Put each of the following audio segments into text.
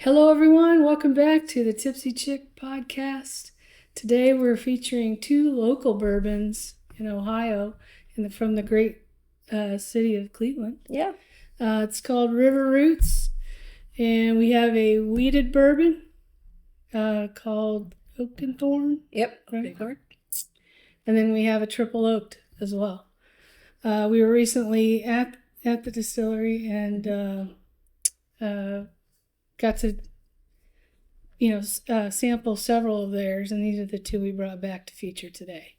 Hello, everyone. Welcome back to the Tipsy Chick podcast. Today, we're featuring two local bourbons in Ohio, from the great city of Cleveland. Yeah. It's called River Roots, and we have a weeded bourbon called Oak and Thorn. Yep. Right? And then we have a triple oaked as well. We were recently at the distillery and got to sample several of theirs, and these are the two we brought back to feature today.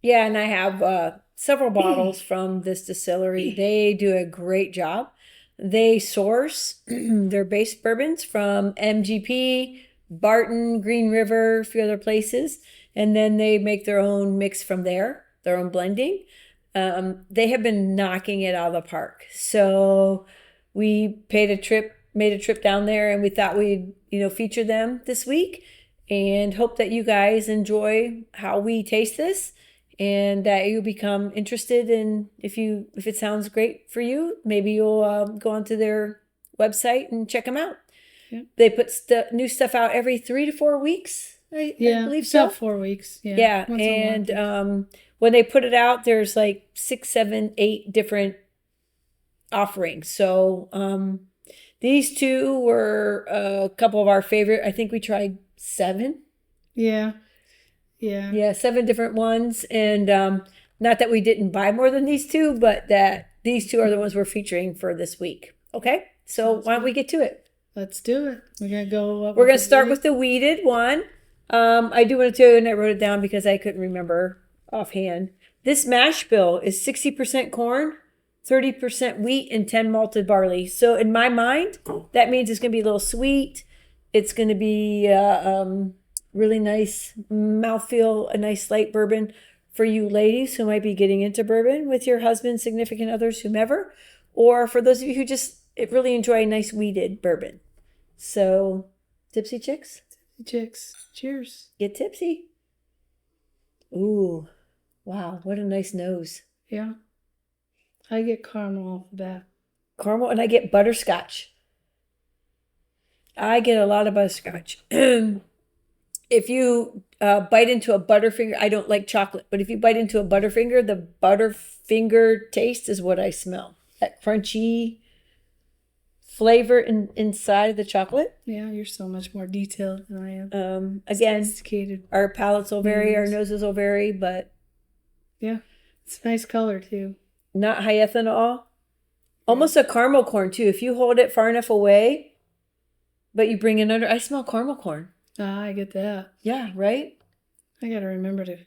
Yeah, and I have several bottles from this distillery. They do a great job. They source their base bourbons from MGP, Barton, Green River, a few other places, and then they make their own mix from there, their own blending. They have been knocking it out of the park. So we made a trip down there, and we thought we'd feature them this week and hope that you guys enjoy how we taste this and that you become interested in, if it sounds great for you, maybe you'll go onto their website and check them out. Yep. They put new stuff out every 3 to 4 weeks. I believe so. About 4 weeks. Yeah. And when they put it out, there's like 6, 7, 8 different offerings. So these two were a couple of our favorite. I think we tried 7. Yeah, 7 different ones. And not that we didn't buy more than these two, but that these two are the ones we're featuring for this week. Okay, so why don't we get to it? Let's do it. We're going to start with the weeded one. I do want to tell you, and I wrote it down because I couldn't remember offhand. This mash bill is 60% corn, 30% wheat, and 10 malted barley. So in my mind, that means it's going to be a little sweet. It's going to be really nice mouthfeel, a nice light bourbon for you ladies who might be getting into bourbon with your husband, significant others, whomever, or for those of you who just really enjoy a nice weeded bourbon. So, Tipsy Chicks? Tipsy Chicks. Cheers. Get tipsy. Ooh, wow, what a nice nose. Yeah. I get caramel off the bat. Caramel, and I get butterscotch. I get a lot of butterscotch. If you bite into a Butterfinger, I don't like chocolate, but if you bite into a Butterfinger, the Butterfinger taste is what I smell. That crunchy flavor inside of the chocolate. Yeah, you're so much more detailed than I am. Again, sophisticated. Our palates will vary, our noses will vary, but yeah, it's a nice color too. Not high ethanol. Almost a caramel corn too. If you hold it far enough away, but you bring it under, I smell caramel corn. Ah, I get that. Yeah, right? I got to remember to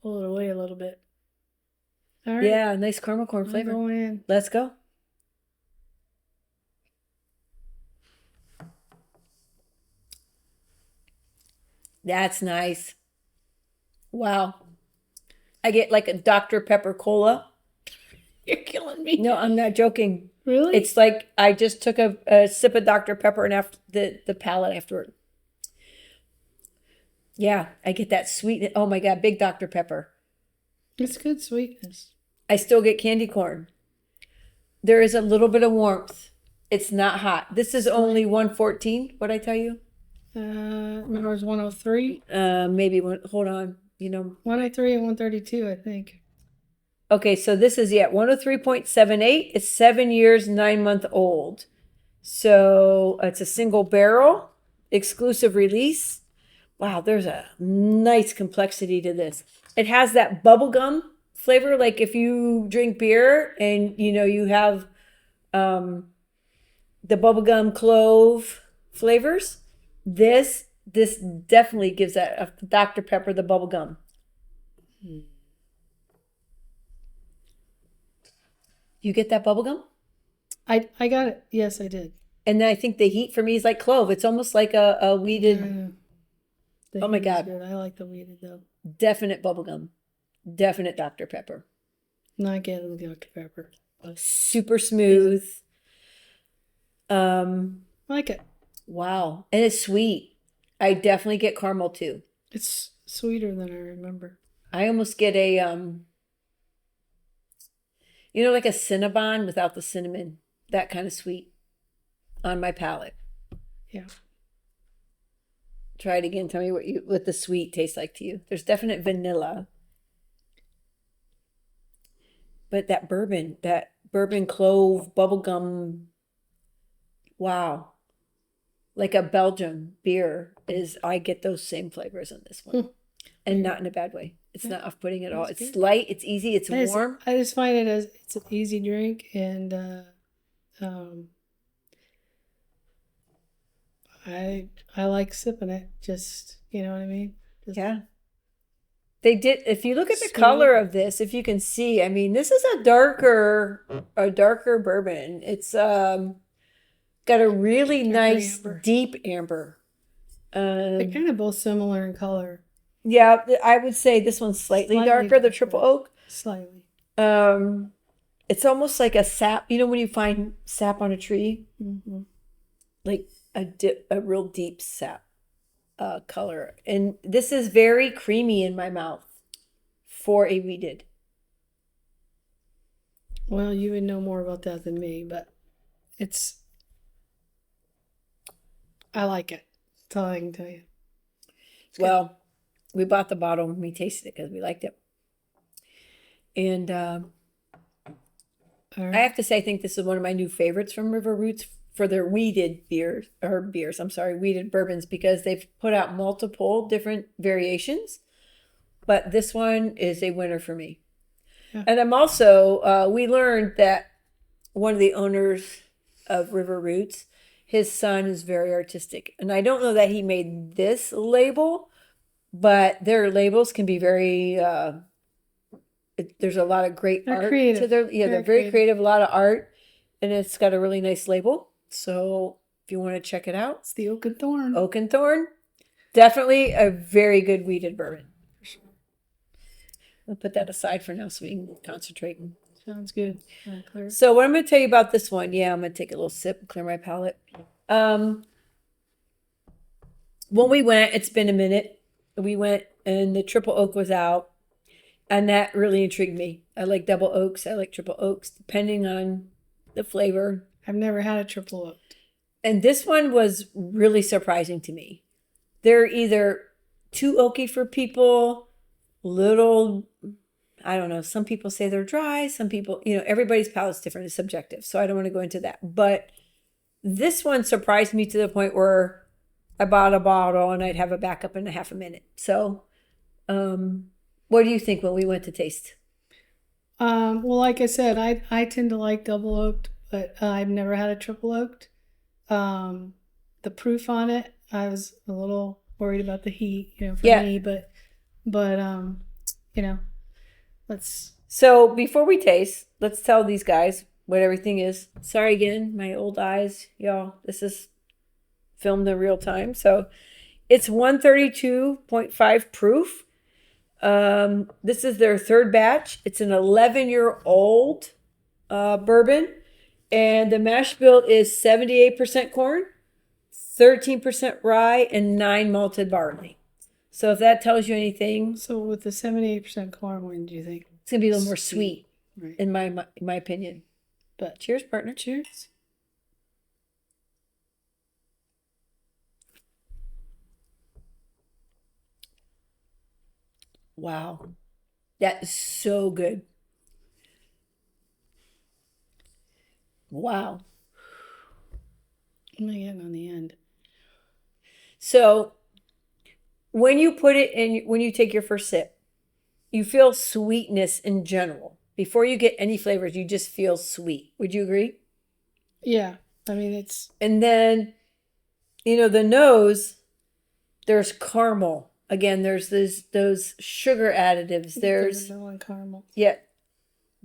pull it away a little bit. All right. Yeah, nice caramel corn flavor. I'm going in. Let's go. That's nice. Wow. I get like a Dr. Pepper cola. You're killing me. No, I'm not joking. Really? It's like I just took a sip of Dr. Pepper and after the palate afterward. Yeah, I get that sweet. Oh my God, big Dr. Pepper. It's good sweetness. I still get candy corn. There is a little bit of warmth. It's not hot. This is only 114. What'd I tell you? Remember it was 103? Maybe one. Hold on. 103 and 132, I think. Okay, so this is 103.78. It's 7 years, 9-month old. So it's a single barrel, exclusive release. Wow, there's a nice complexity to this. It has that bubblegum flavor, like if you drink beer and you have the bubblegum clove flavors. This definitely gives that Dr. Pepper the bubblegum. You get that bubblegum? I got it. Yes, I did. And then I think the heat for me is like clove. It's almost like a weeded. Oh my God. Good. I like the weeded though. Definite bubblegum. Definite Dr. Pepper. Not getting Dr. Pepper. Super smooth. Like it. Wow. And it's sweet. I definitely get caramel too. It's sweeter than I remember. I almost get a like a Cinnabon without the cinnamon. That kind of sweet on my palate. Yeah. Try it again. Tell me what the sweet tastes like to you. There's definite vanilla. But that bourbon clove bubblegum, wow. Like a Belgian beer I get those same flavors in this one. And not in a bad way. It's not off-putting at all. It's good. Light, it's easy, it's warm. I just find it's an easy drink, and I like sipping it. Just, you know what I mean? Yeah. They did, if you look at the color of this, if you can see, I mean, this is a darker bourbon. It's got a really nice deep amber. They're kind of both similar in color. Yeah, I would say this one's slightly darker, the triple oak. Slightly. It's almost like a sap. You know when you find sap on a tree? Mm-hmm. Like a real deep sap color. And this is very creamy in my mouth for a wheated. Well, you would know more about that than me, but I like it. That's all I can tell you. Well, we bought the bottle and we tasted it because we liked it. And I have to say, I think this is one of my new favorites from River Roots for their wheated wheated bourbons, because they've put out multiple different variations. But this one is a winner for me. Yeah. And I'm also, we learned that one of the owners of River Roots, his son is very artistic. And I don't know that he made this label, but their labels can be very, there's a lot of great art to their, they're very creative, a lot of art, and it's got a really nice label. So if you want to check it out, it's the Oak and Thorn. Oak and Thorn, definitely a very good wheated bourbon. For sure. We'll put that aside for now so we can concentrate. Sounds good. So what I'm going to tell you about this one, I'm going to take a little sip and clear my palate. When we went, it's been a minute. We went and the triple oak was out, and that really intrigued me. I like double oaks. I like triple oaks, depending on the flavor. I've never had a triple oak. And this one was really surprising to me. They're either too oaky for people, little, I don't know. Some people say they're dry. Some people, everybody's palate's different. It's subjective. So I don't want to go into that. But this one surprised me to the point where I bought a bottle and I'd have a backup in a half a minute. So what do you think when we went to taste? Well, like I said, I tend to like double oaked, but I've never had a triple oaked. The proof on it, I was a little worried about the heat, for me, but let's. So before we taste, let's tell these guys what everything is. Sorry again, my old eyes, y'all. This is filmed in real time. So it's 132.5 proof. This is their third batch. It's an 11-year-old bourbon, and the mash bill is 78% corn, 13% rye, and 9 malted barley. So if that tells you anything. So with the 78% corn, what do you think? It's gonna be a little more sweet, right, in my opinion. But cheers, partner. Cheers. Wow. That is so good. Wow. What am I getting on the end? So when you put it in, when you take your first sip, you feel sweetness in general. Before you get any flavors, you just feel sweet. Would you agree? Yeah. I mean, it's. And then, the nose, there's caramel. Again, there's those sugar additives. There's vanilla and caramel. Yeah,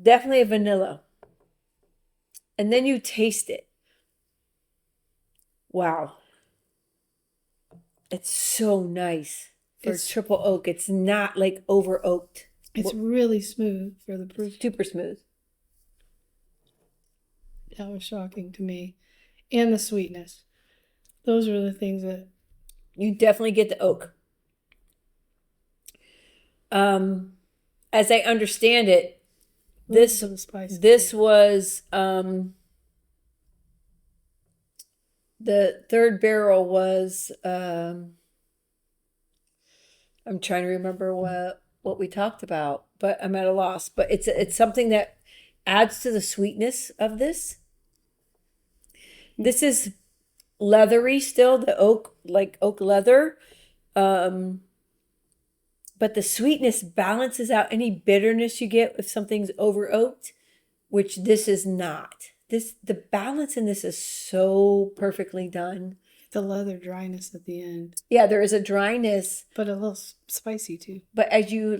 definitely a vanilla. And then you taste it. Wow. It's so nice for triple oak. It's not like over oaked. It's really smooth for the proof. Super smooth. That was shocking to me. And the sweetness. Those are the things that. You definitely get the oak. As I understand it, this was the third barrel was I'm trying to remember what we talked about, but I'm at a loss. But it's something that adds to the sweetness of this. This is leathery still, the oak, like oak leather. But the sweetness balances out any bitterness you get if something's over oaked, which this is not. The balance in this is so perfectly done. The leather dryness at the end. Yeah, there is a dryness, but a little spicy too. But as you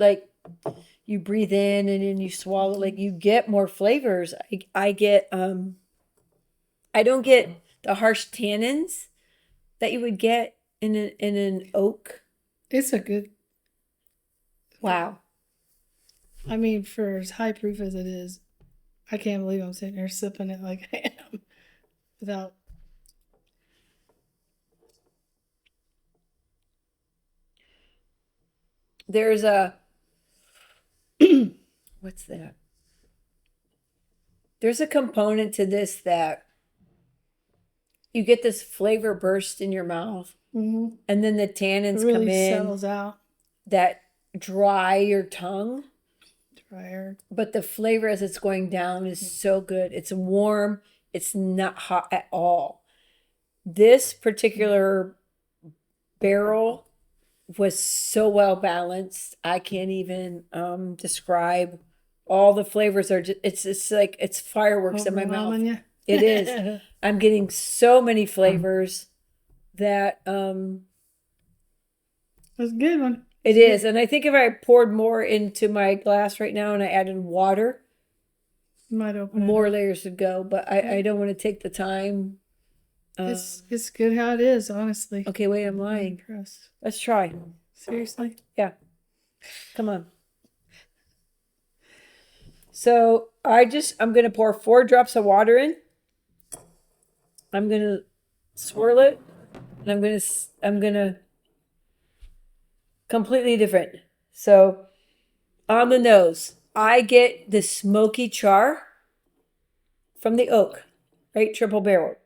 you breathe in and then you swallow, like you get more flavors. I get I don't get the harsh tannins that you would get in an oak. It's a good. Wow. I mean, for as high proof as it is, I can't believe I'm sitting here sipping it like I am without. There's a what's that? There's a component to this that you get this flavor burst in your mouth, Mm-hmm. and then the tannins It really come in settles out. that dry your tongue. Drier. But the flavor as it's going down is so good. It's warm. It's not hot at all. This particular barrel was so well balanced. I can't even describe. All the flavors are just, it's like it's fireworks in my mouth. Overwhelming you? It is. I'm getting so many flavors that That's a good one. it is. And I think if I poured more into my glass right now and I added water, Might open it more up. layers would go. But I don't want to take the time. It's good how it is, honestly. Okay, wait, I'm I'm lying. impressed. Let's try. Seriously? Yeah. Come on. So I'm going to pour 4 drops of water in. I'm going to swirl it. And I'm going to completely different. So on the nose, I get the smoky char from the oak, right? Triple barrel.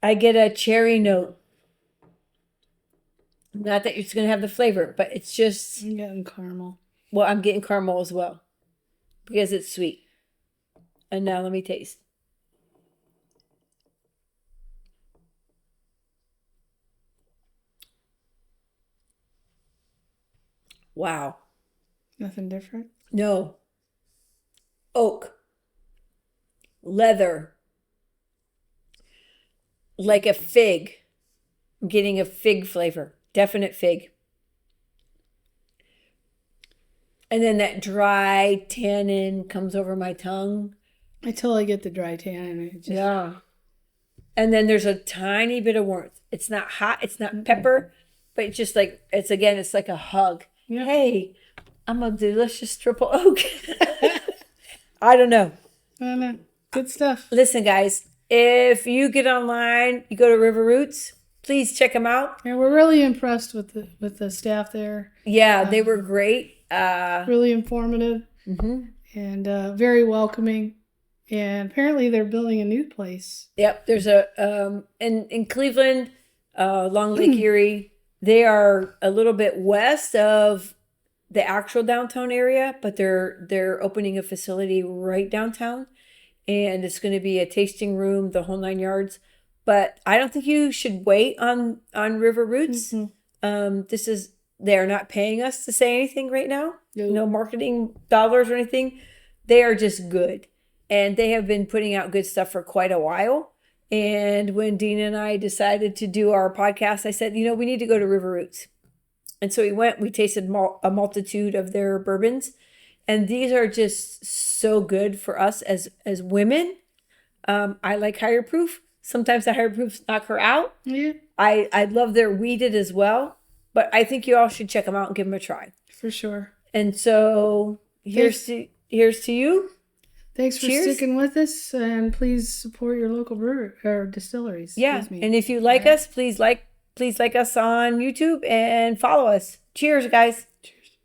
I get a cherry note. Not that it's going to have the flavor, but it's just, I'm getting caramel. well, I'm getting caramel as well because it's sweet. And now let me taste. Wow. Nothing different? No. Oak. Leather. Like a fig. I'm getting a fig flavor. Definite fig. And then that dry tannin comes over my tongue. I totally get the dry tannin. It just, Yeah. And then there's a tiny bit of warmth. It's not hot. It's not pepper. But it's just like, it's like a hug. Yeah. Hey, I'm a delicious triple oak. I don't know. I don't know. Good stuff. Listen, guys, if you get online, you go to River Roots, please check them out. Yeah, we're really impressed with the staff there. Yeah, they were great. Really informative and very welcoming. And apparently they're building a new place. Yep, there's a in Cleveland, Long Lake Erie. They are a little bit west of the actual downtown area, but they're opening a facility right downtown, and it's going to be a tasting room, the whole 9 yards. But I don't think you should wait on River Roots. They are not paying us to say anything right now. Nope. No marketing dollars or anything. They are just good, and they have been putting out good stuff for quite a while. And when Deena and I decided to do our podcast, I said, we need to go to River Roots. And so we tasted a multitude of their bourbons. And these are just so good for us as women. I like higher proof. Sometimes the higher proofs knock her out. Yeah, I love their weeded as well. But I think you all should check them out and give them a try. for sure. And so here's to you. Thanks for Cheers. sticking with us, and please support your local brewery or distilleries. Yeah. Excuse me. And if you like us, please like us on YouTube and follow us. Cheers, guys. Cheers.